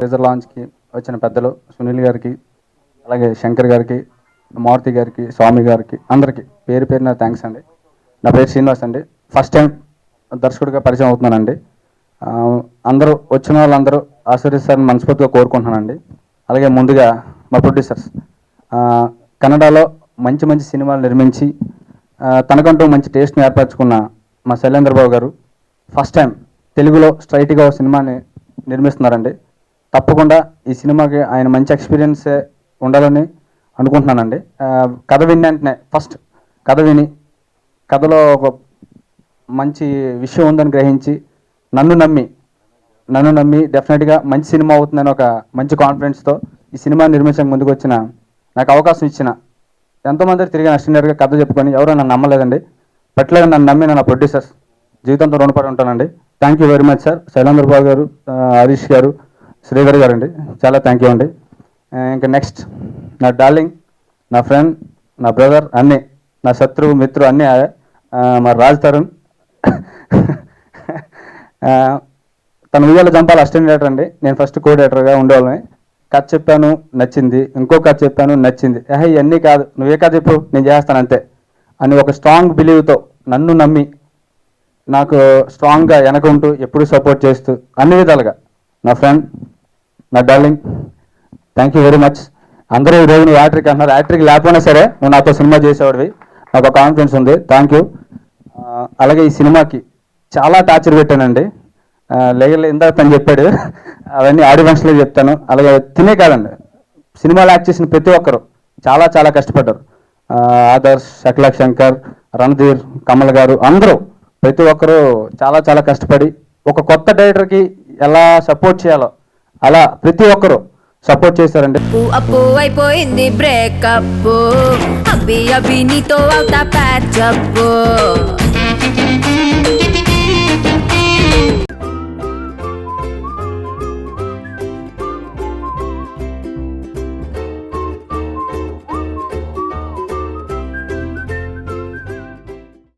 Teaser లాంచ్కి వచ్చిన పెద్దలు సునీల్ గారికి, అలాగే శంకర్ గారికి, మారుతి గారికి, స్వామి గారికి, అందరికీ పేరు పేరున థ్యాంక్స్ అండి. నా పేరు శ్రీనివాస్ అండి. ఫస్ట్ టైం దర్శకుడిగా పరిచయం అవుతున్నానండి. అందరూ వచ్చిన వాళ్ళందరూ ఆశీర్వదిస్తారని మనస్ఫూర్తిగా కోరుకుంటున్నానండి. అలాగే ముందుగా మా ప్రొడ్యూసర్స్, కన్నడలో మంచి మంచి సినిమాలు నిర్మించి తనకంటూ మంచి టేస్ట్ని ఏర్పరచుకున్న మా శైలేంద్రబాబు గారు ఫస్ట్ టైం తెలుగులో స్ట్రైట్గా సినిమాని నిర్మిస్తున్నారండి. తప్పకుండా ఈ సినిమాకి ఆయన మంచి ఎక్స్పీరియన్సే ఉండాలని అనుకుంటున్నానండి. కథ విన్న వెంటనే ఫస్ట్ కథ విని కథలో ఒక మంచి విషయం ఉందని గ్రహించి నన్ను నమ్మి డెఫినెట్గా మంచి సినిమా అవుతుందని ఒక మంచి కాన్ఫిడెన్స్తో ఈ సినిమా నిర్మించడానికి ముందుకు వచ్చిన, నాకు అవకాశం ఇచ్చిన ఎంతోమంది తిరిగి నష్టంగా కథ చెప్పుకొని ఎవరో నన్ను నమ్మలేదండి. పట్లేదు నన్ను నమ్మిన నా ప్రొడ్యూసర్స్ జీవితంతో రుణపడి ఉంటానండి. Thank you very much sir. Shailendrababu గారు, హరీష్ గారు, శ్రీధర్ గారు అండి, చాలా థ్యాంక్ యూ అండి. ఇంకా నెక్స్ట్ నా డార్లింగ్, నా ఫ్రెండ్, నా బ్రదర్, అన్నీ నా శత్రువు మిత్రు అన్నీ మా రాజ్ తరుణ్. తను ఉయ్యాల జంపాల అసిస్టెంట్ డైరెక్టర్ అండి. నేను ఫస్ట్ కో డైరెక్టర్గా ఉండేవాళ్ళని. కథ చెప్పాను నచ్చింది, ఇంకో కథ చెప్పాను నచ్చింది. ఇవన్నీ కాదు, నువ్వే కథ చెప్పు నేను చేస్తాను అంతే అని ఒక స్ట్రాంగ్ బిలీవ్తో నన్ను నమ్మి నాకు స్ట్రాంగ్గా వెనకుంటూ ఎప్పుడు సపోర్ట్ చేస్తూ అన్ని విధాలుగా నా ఫ్రెండ్, నా darling, thank you very much. అందరూ ఈరోజు నువ్వు యాక్టర్కి అంటున్నారు. యాక్టర్కి లేకపోయినా సరే నువ్వు నాతో సినిమా చేసేవాడివి, నాకు ఒక కాన్ఫిడెన్స్ ఉంది. Thank you. అలాగే ఈ సినిమాకి చాలా టార్చర్ పెట్టానండి. ఇందాక తను చెప్పాడు, అవన్నీ ఆడియో ఫంక్షన్లో చెప్తాను. అలాగే తినే కాదండి, సినిమాలో యాక్ట్ చేసిన ప్రతి ఒక్కరు చాలా చాలా కష్టపడ్డారు. ఆదర్శ్, శకలక్ శంకర్, రణధీర్, కమల్ గారు, అందరూ ప్రతి ఒక్కరూ చాలా చాలా కష్టపడి ఒక కొత్త డైరెక్టర్కి ఎలా సపోర్ట్ చేయాలో అలా ప్రతి ఒక్కరూ సపోర్ట్ చేశారండి. అప్పు అయిపోయింది బ్రేకప్, అబ్బి నీతో అవుతా ప్యాచ్ అప్.